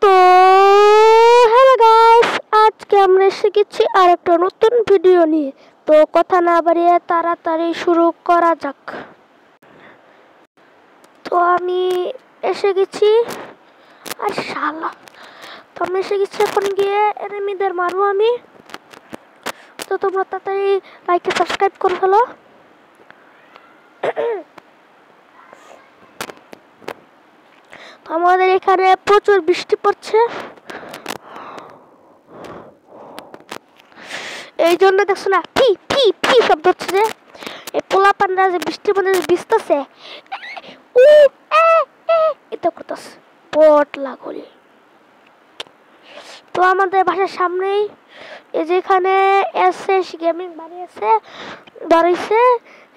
তো hello guys, আজকে আমরা এসে গেছি আর একটা নতুন ভিডিও নিয়ে। তো কথা না বাড়িয়ে তাড়াতাড়ি শুরু করা যাক। তো আমি এসে গেছি, আর শালা তো আমি এসে গেছি, এখন গিয়ে এনিমিদের মারবো আমি। তো তোমরা তাড়াতাড়ি লাইক সাবস্ক্রাইব করে ফেলো। তো আমাদের এখানে প্রচুর বৃষ্টি পড়ছে, এই জন্য দেখছো না ফি ফি ফি শব্দ হচ্ছে, যে এই পোলা পান্ডা যে বৃষ্টির মধ্যে ভিজতেছে এটা করতেছে পটলা করে। তো আমাদের বাসার সামনেই এই যেখানে এসএস গেমিং বানিয়েছে বাড়িছে,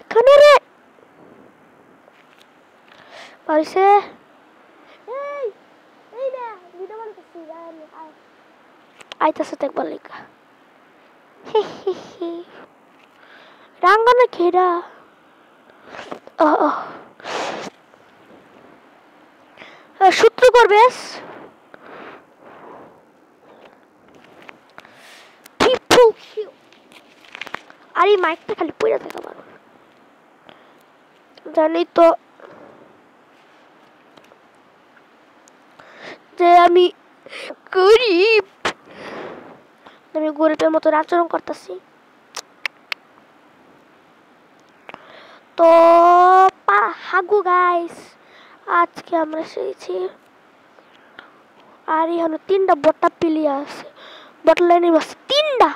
এখানে রে বাড়িছে। এই এই না ভিডিও বানাতেছি, আইতাছে দেখবার লেখা রাঙ্গানা খেরা সূত্র করবে। আর এই মাইকটা খালি পড়ে থাকা পারো, জানি তো যে আমি গরিব, আমি গরিবের মতো আচরণ করতেছি। তো হাগু গাইস, আজকে আমরা এসেছি আর এখানে 3টা বটা প্লেয়ার আছে, বটলা নেই বাস 3টা।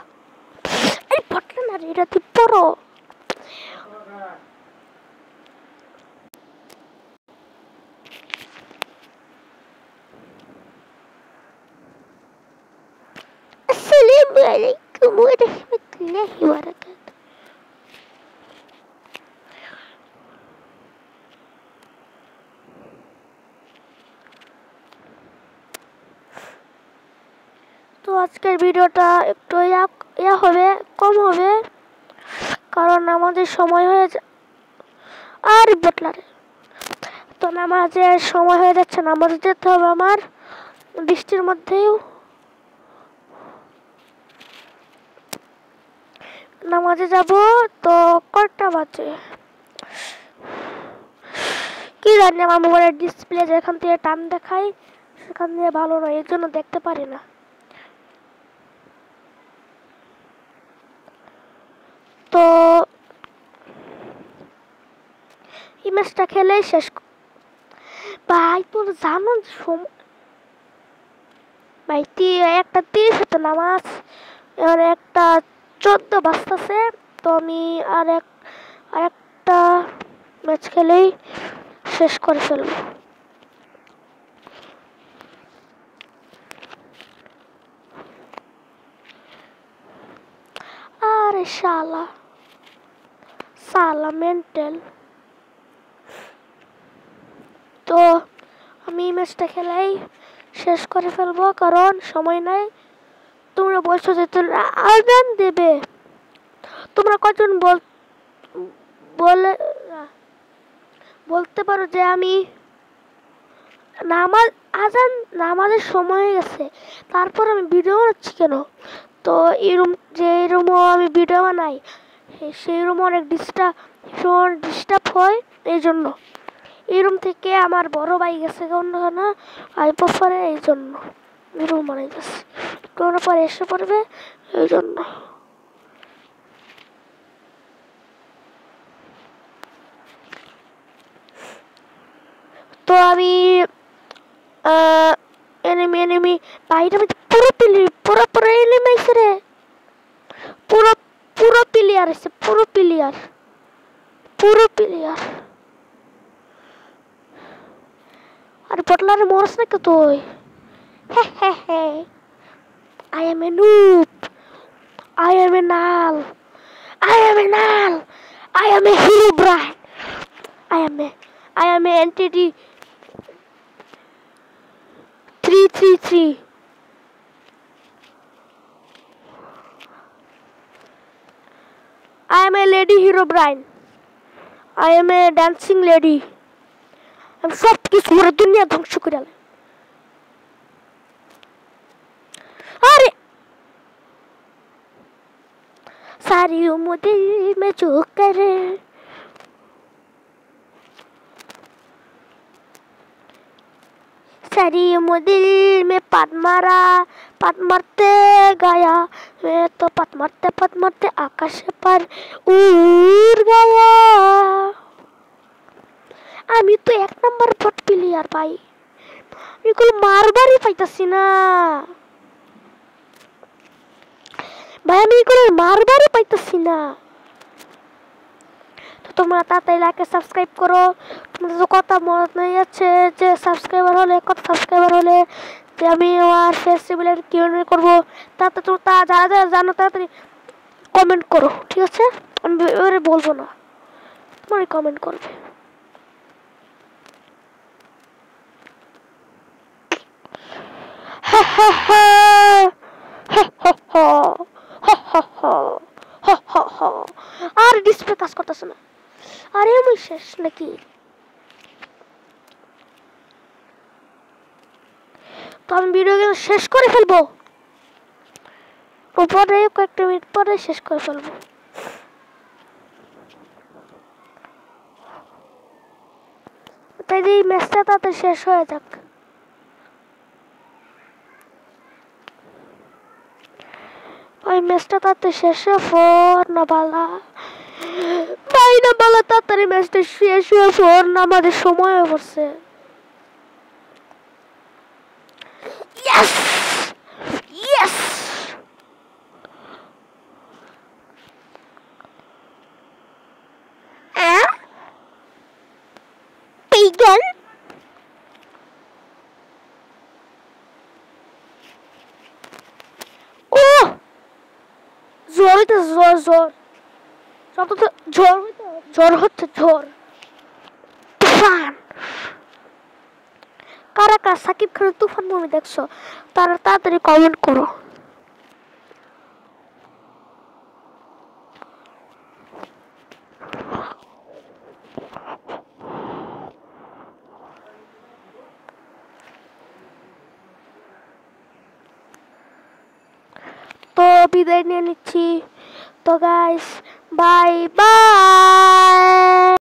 এই বটলা না রে, এটা তুই পড়ো। আসসালামু আলাইকুম ওয়া রাহমাতুল্লাহি ওয়া বারাকাতুহু। তো আজকের ভিডিওটা একটু ইয়া হবে, কম হবে, কারণ আমাদের সময় হয়ে আর বটলারে তো নামাজের সময় হয়ে যাচ্ছে, নামাজ যেতে হবে আমার বৃষ্টির মধ্যেও। নামাজে যাব তো কটা বাজে কি জানি, আমার মোবাইলের ডিসপ্লে যেখান থেকে টান দেখাই সেখান দিয়ে ভালো নয়, এর জন্য দেখতে পারি না। তো এই ম্যাচটা খেলে শেষ। ভাই তোর জানো ভাই 1:30 তো নামাজ, এবার 1:14 বাজতেছে। তো আমি আর একটা ম্যাচ খেলেই শেষ করে ফেলবো। আরে শালা মেন্টাল। তো আমি ম্যাচটা খেলাই শেষ করে ফেলবো, কারণ সময় নাই। তোমরা বলছো যে তোমরা আজান দেবে, তোমরা কজন বলতে পারো যে আমি নামাজের সময় হয়ে গেছে, তারপর আমি ভিডিও বানাচ্ছি কেন? তো যে রুমও আমি ভিডিও বানাই সেই রুম অনেক ডিস্টার্ব হয়, এই জন্য এই রুম থেকে আমার বড় ভাই গেছে অন্যখানে আইপরে, এই জন্য রুম বানাই গেছে, কোনো পরে এসে পড়বে এই জন্য। তো আমি এনিমি বাইরে পুরো এনিমি আইছে রে, পুরো প্লেয়ার আছে, পুরো প্লেয়ার। আর বটলারে মরস না তুই? I am a noob, I am a null, I am a hero brand, I am a entity 333. I am a lady hero brand, I am a dancing lady. I'm সব কিছু পুরো দুনিয়া ধ্বংস করে सारी उम्र दिल में जो करे सारी उम्र दिल में पात मारते गया मैं तो पात मारते आकाश पर उड़ गया আমি তো এক নাম্বার বট প্লেয়ার ভাই এগুলো মারবারই পাইতাছি না ভাই আমি এগুলো মারবারই পাইতাছি না তো তোমরা তাড়াতাড়ি লাইক আর সাবস্ক্রাইব করো তোমাদের তো কথা মনে আছে যে সাবস্ক্রাইবার হলে যে আমি আমার ফেস্টিভ্যালের কিউএনএ করব তাতে তো যারা যারা জানো তাড়াতাড়ি কমেন্ট করো ঠিক আছে আমি এবারে বলবো না তোমরা কমেন্ট করবে আর ডিসপ্লে কাজ করতেছে না আরে আমি শেষ নাকি তো আমি ভিডিও শেষ করে ফেলবো পরে কয়েকটা মিনিট পরে শেষ করে ফেলবো তাই এই ম্যাচটা তাতে শেষ হয়ে যাক ওই ম্যাচটা তাতে শেষে ফোর না বালা ভাই না বালা তাড়াতাড়ি ম্যাচটা শেষ হয়ে ফোর না আমাদের সময় হয়ে পড়ছে ইয়েস ইয়েস পেগান ও জ্বর হইতে জ্বর জ্বর হচ্ছে তুফান কারা কারা সাকিব খানের তুফান মুভি দেখছো তারা তাড়াতাড়ি কমেন্ট করো তো বিদায় নিয়ে নিচ্ছি তো গাইস বাই বাই